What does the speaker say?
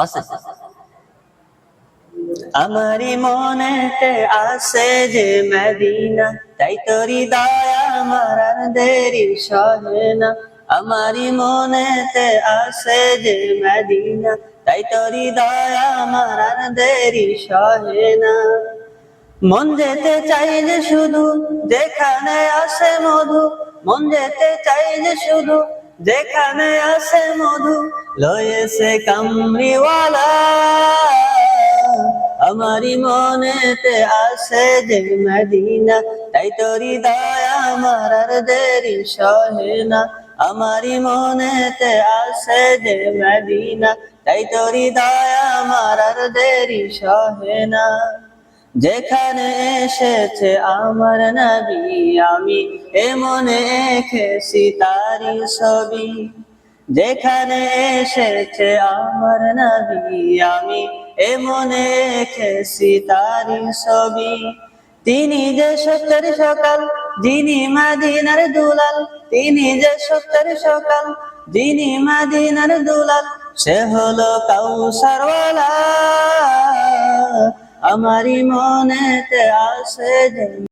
আছে। আমারি মনেতে আছে যে মদিনা, তাই তো হৃদয় আমার আর দেরি সহে না। আমারি মনেতে আছে যে মদিনা, তাই তো হৃদয় আমার আর দেরি সহে না। মন যেতে চাই যে শুধু যেখানে আসে মধু, মন যেতে চাই যে শুধু যেখানে আসে মধু, লয়েছে কামরিওয়ালা। আমারি মনেতে আছে যে মদিনা, তাই তো হৃদয় আমার আর দেরি সহে না। আমারি মনেতে আছে যে মদিনা, তাই তো হৃদয় আমার আর দেরি সহে না। যেখানে এসেছে আমার নবী, আমি এ মনে এঁকেছি তারি ছবি। যেখানে এসেছে আমার নবী, আমি এ মনে এঁকেছি তারি ছবি। তিনি যে সত্যের সকাল, যিনি মদিনার দুলাল, তিনি যে সত্যের সকাল, যিনি মদিনার দুলাল, সে হলো কাউসারওয়ালা। আমারি মনেতে আছে যে